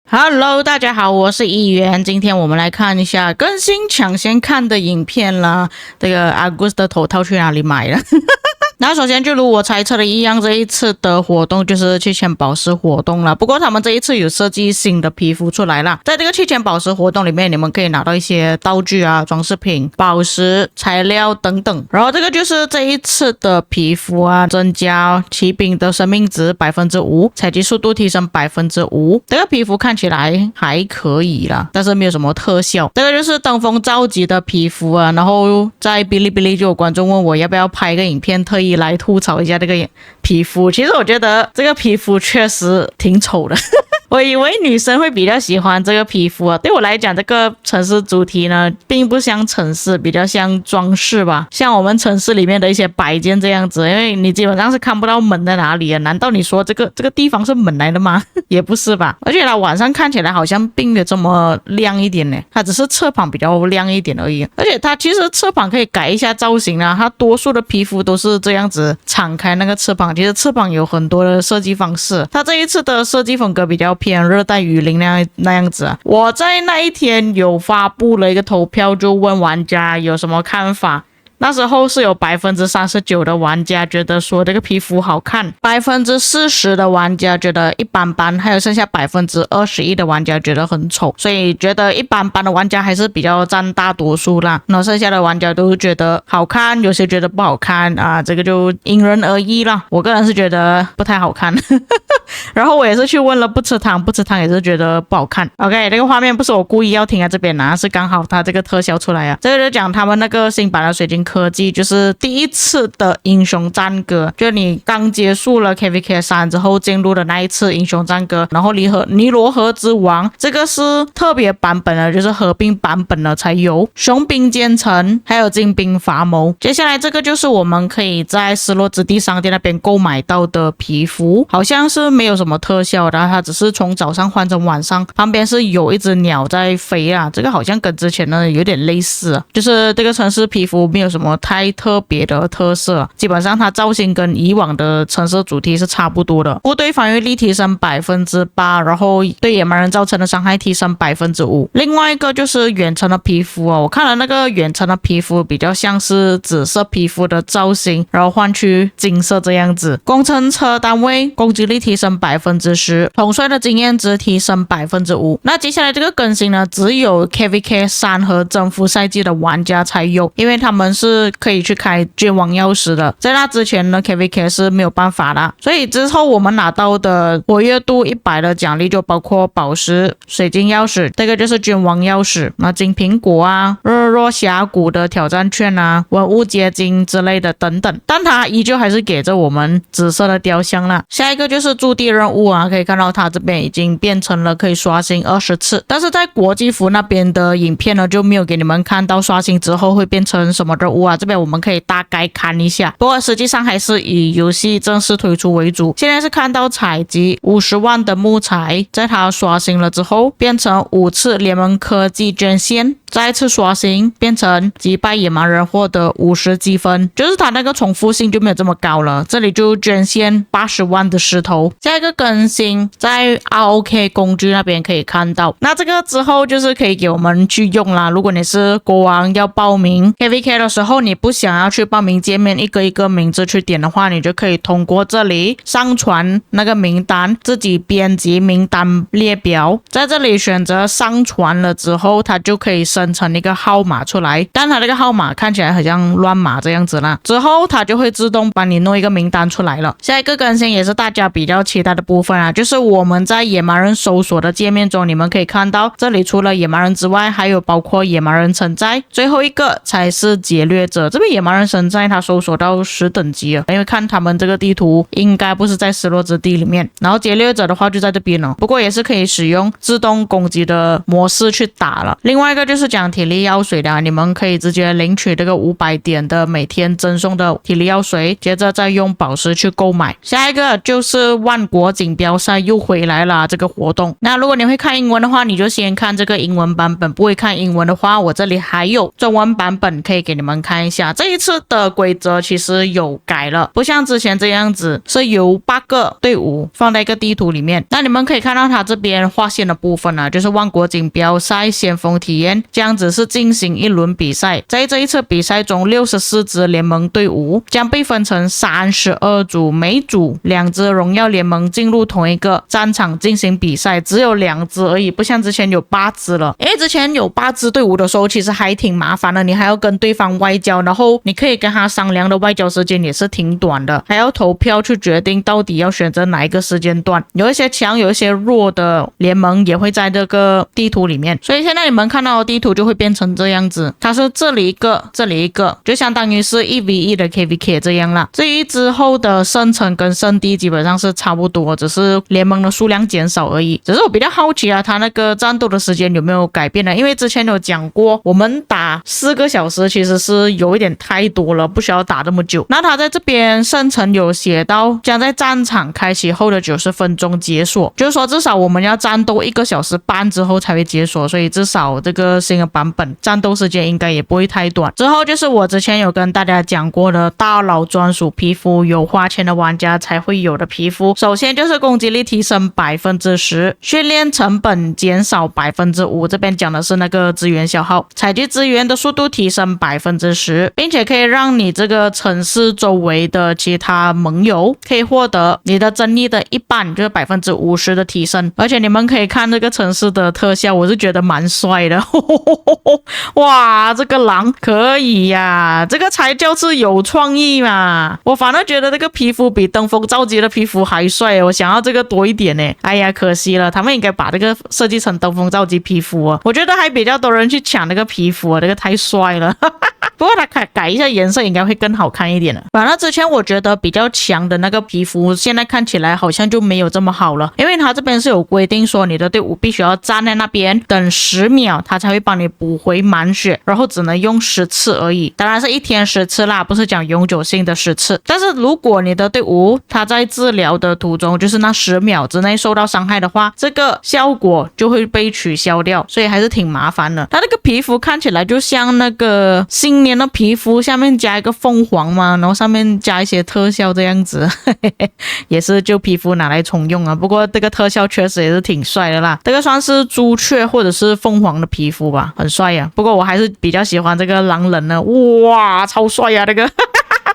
Hello， 大家好，我是议员。今天我们来看一下更新抢先看的影片啦。这个 Asus 的头套去哪里买了？那首先就如我猜测的一样，这一次的活动就是气钱宝石活动了。不过他们这一次有设计新的皮肤出来了。在这个气钱宝石活动里面，你们可以拿到一些道具啊、装饰品、宝石、材料等等。然后这个就是这一次的皮肤啊，增加骑兵的生命值 5%， 采集速度提升 5%。这个皮肤看起来还可以啦，但是没有什么特效。这个就是登峰召集的皮肤啊。然后在哔哩哔哩就有观众问我要不要拍个影片，特意来吐槽一下这个皮肤。其实我觉得这个皮肤确实挺丑的。我以为女生会比较喜欢这个皮肤啊，对我来讲，这个城市主题呢，并不像城市，比较像装饰吧，像我们城市里面的一些摆件这样子，因为你基本上是看不到门在哪里啊。难道你说这个地方是门来的吗？也不是吧。而且它晚上看起来好像并没有这么亮一点呢，它只是侧旁比较亮一点而已。而且它其实侧旁可以改一下造型啊，它多数的皮肤都是这样子敞开那个侧旁，其实侧旁有很多的设计方式。它这一次的设计风格比较偏热带雨林那样子啊。我在那一天有发布了一个投票，就问玩家有什么看法。那时候是有 39% 的玩家觉得说这个皮肤好看， 40% 的玩家觉得一般般，还有剩下 21% 的玩家觉得很丑。所以觉得一般般的玩家还是比较占大多数啦，然后剩下的玩家都觉得好看，有些觉得不好看啊，这个就因人而异啦。我个人是觉得不太好看。然后我也是去问了不吃汤也是觉得不好看。 OK， 这个画面不是我故意要停在这边啊，是刚好它这个特效出来啊。这个就讲他们那个新版的水晶科技，就是第一次的英雄战歌，就你刚结束了 KVK 3之后进入的那一次英雄战歌，然后尼罗河之王，这个是特别版本的，就是合并版本的才有雄兵奸臣还有精兵伐谋。接下来这个就是我们可以在失落之地商店那边购买到的皮肤，好像是没有什么特效的，它只是从早上换成晚上，旁边是有一只鸟在飞啊，这个好像跟之前的有点类似啊。就是这个城市皮肤没有什么太特别的特色，基本上它造型跟以往的城市主题是差不多的。部队防御力提升 8%， 然后对野蛮人造成的伤害提升 5%。 另外一个就是远程的皮肤啊，我看了那个远程的皮肤比较像是紫色皮肤的造型，然后换去金色这样子。工程车单位攻击力提升 10%， 统帅的经验值提升 5%。 那接下来这个更新呢，只有 KVK 3和征服赛季的玩家才有，因为他们是可以去开君王钥匙的，在那之前呢 KVK 是没有办法的。所以之后我们拿到的活跃度100的奖励就包括宝石、水晶钥匙，这个就是君王钥匙，那金苹果啊、日落峡谷的挑战券啊、文物结晶之类的等等，但它依旧还是给着我们紫色的雕像啦。下一个就是驻地任务啊，可以看到它这边已经变成了可以刷新20次，但是在国际服那边的影片呢就没有给你们看到刷新之后会变成什么任务啊，这边我们可以大概看一下，不过实际上还是以游戏正式推出为主。现在是看到采集50万的木材，在它刷新了之后变成5次联盟科技捐献，再一次刷新变成击败野蛮人获得50积分，就是它那个重复性就没有这么高了。这里就捐献80万的石头。下一个更新在 ROK 工具那边可以看到，那这个之后就是可以给我们去用啦。如果你是国王要报名 KVK 的时候，你不想要去报名界面一个一个名字去点的话，你就可以通过这里上传那个名单，自己编辑名单列表，在这里选择上传了之后，它就可以生成一个号码出来，但它这个号码看起来很像乱码这样子啦，之后它就会自动帮你弄一个名单出来了。下一个更新也是大家比较期待的部分啊，就是我们在野蛮人搜索的界面中，你们可以看到这里除了野蛮人之外，还有包括野蛮人城寨，最后一个才是劫掠者。这边野蛮人城寨它搜索到10等级了，因为看他们这个地图应该不是在失落之地里面，然后劫掠者的话就在这边了，不过也是可以使用自动攻击的模式去打了。另外一个就是讲体力药水的，你们可以直接领取这个500点的每天赠送的体力药水，接着再用宝石去购买。下一个就是万国锦标赛又回来了这个活动。那如果你会看英文的话，你就先看这个英文版本，不会看英文的话，我这里还有中文版本可以给你们看一下。这一次的规则其实有改了，不像之前这样子是由8个队伍放在一个地图里面。那你们可以看到它这边划线的部分就是万国锦标赛先锋体验，这样子是进行一轮比赛。在这一次比赛中，64支联盟队伍将被分成32组，每组2支荣耀联盟进入同一个战场进行比赛，只有2支而已，不像之前有8支了。因为之前有8支队伍的时候其实还挺麻烦的，你还要跟对方外交，然后你可以跟他商量的外交时间也是挺短的，还要投票去决定到底要选择哪一个时间段。有一些强有一些弱的联盟也会在这个地图里面，所以现在你们看到的地图就会变成这样子，它是这里一个这里一个，就相当于是1v1的 KVK 这样啦。至于之后的圣城跟圣地基本上是差不多，只是联盟的数量减少而已。只是我比较好奇它那个战斗的时间有没有改变呢？因为之前有讲过我们打4个小时其实是有一点太多了，不需要打这么久。那他在这边圣城有写到将在战场开启后的90分钟解锁，就是说至少我们要战斗1个小时半之后才会解锁，所以至少这个新的版本战斗时间应该也不会太短。之后就是我之前有跟大家讲过的大佬专属皮肤，有花钱的玩家才会有的皮肤。首先就是攻击力提升 10%， 训练成本减少 5%， 这边讲的是那个资源消耗，采集资源的速度提升 10%， 并且可以让你这个城市周围的其他盟友可以获得你的增益的一半，就是 50% 的提升。而且你们可以看这个城市的特效，我是觉得蛮帅的哇，这个狼可以呀，这个才叫是有创意嘛。我反而觉得这个皮肤比登峰召集的皮肤还帅，我想要这个多一点呢。哎呀，可惜了，他们应该把这个设计成登峰召集皮肤我觉得还比较多人去抢那个皮肤这个太帅了不过它改一下颜色应该会更好看一点了。反正之前我觉得比较强的那个皮肤现在看起来好像就没有这么好了，因为它这边是有规定说你的队伍必须要站在那边等10秒，它才会帮你补回满血，然后只能用10次而已，当然是1天10次啦，不是讲永久性的10次。但是如果你的队伍它在治疗的途中就是那10秒之内受到伤害的话，这个效果就会被取消掉，所以还是挺麻烦的。它那个皮肤看起来就像那个新年的皮肤下面加一个凤凰嘛，然后上面加一些特效这样子也是就皮肤拿来重用不过这个特效确实也是挺帅的啦，这个算是朱雀或者是凤凰的皮肤吧，很帅不过我还是比较喜欢这个狼人呢，哇超帅这个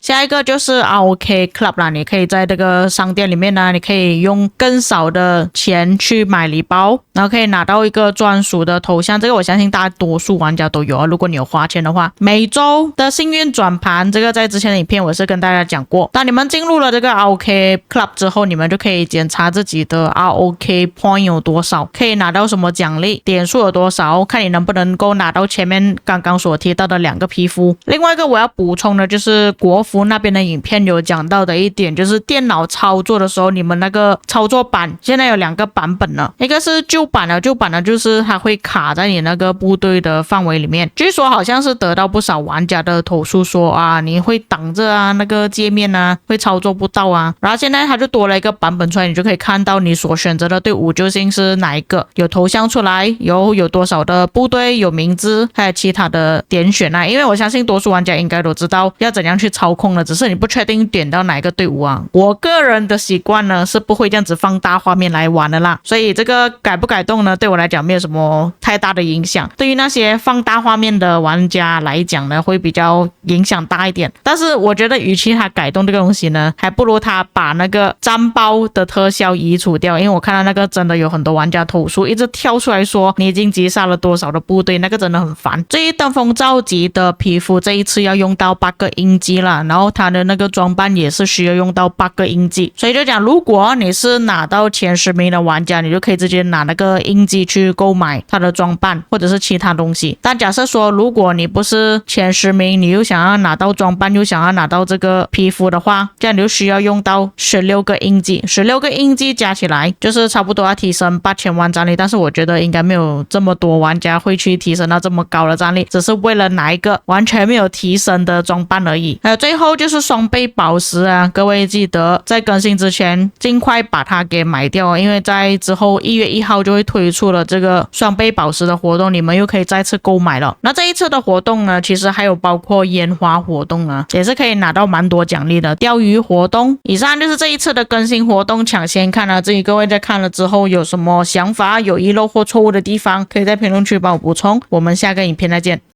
下一个就是 ROK Club 啦，你可以在这个商店里面呢，你可以用更少的钱去买礼包，然后可以拿到一个专属的头像，这个我相信大多数玩家都有如果你有花钱的话。每周的幸运转盘，这个在之前的影片我是跟大家讲过，当你们进入了这个 ROK Club 之后，你们就可以检查自己的 ROK Point 有多少，可以拿到什么奖励，点数有多少，看你能不能够拿到前面刚刚所提到的2个皮肤。另外一个我要补充的就是国服那边的影片有讲到的一点，就是电脑操作的时候，你们那个操作板现在有2个版本了，一个是旧版的就是它会卡在你那个部队的范围里面，据说好像是得到不少玩家的投诉说你会挡着那个界面会操作不到然后现在它就多了一个版本出来，你就可以看到你所选择的队伍究竟是哪一个，有头像出来，有多少的部队，有名字，还有其他的点选因为我相信多数玩家应该都知道要怎样去操控了，只是你不确定点到哪一个队伍我个人的习惯呢是不会这样子放大画面来玩的啦，所以这个改不改动呢对我来讲没有什么太大的影响，对于那些放大画面的玩家来讲呢会比较影响大一点。但是我觉得与其他改动这个东西呢，还不如他把那个战包的特效移除掉，因为我看到那个真的有很多玩家投诉，一直跳出来说你已经击杀了多少的部队，那个真的很烦。至于登峰召集的皮肤这一次要用到8个印记了，然然后它的那个装扮也是需要用到8个印记，所以就讲如果你是拿到前10名的玩家，你就可以直接拿那个印记去购买它的装扮或者是其他东西。但假设说如果你不是前10名，你又想要拿到装扮又想要拿到这个皮肤的话，这样你就需要用到16个印记，16个印记加起来就是差不多要提升8000万战力，但是我觉得应该没有这么多玩家会去提升到这么高的战力，只是为了拿一个完全没有提升的装扮而已。还有最后就是双倍宝石啊，各位记得在更新之前尽快把它给买掉，因为在之后1月1号就会推出了这个双倍宝石的活动，你们又可以再次购买了。那这一次的活动呢，其实还有包括烟花活动啊，也是可以拿到蛮多奖励的，钓鱼活动。以上就是这一次的更新活动抢先看啊，至于各位在看了之后有什么想法，有遗漏或错误的地方，可以在评论区帮我补充。我们下个影片再见。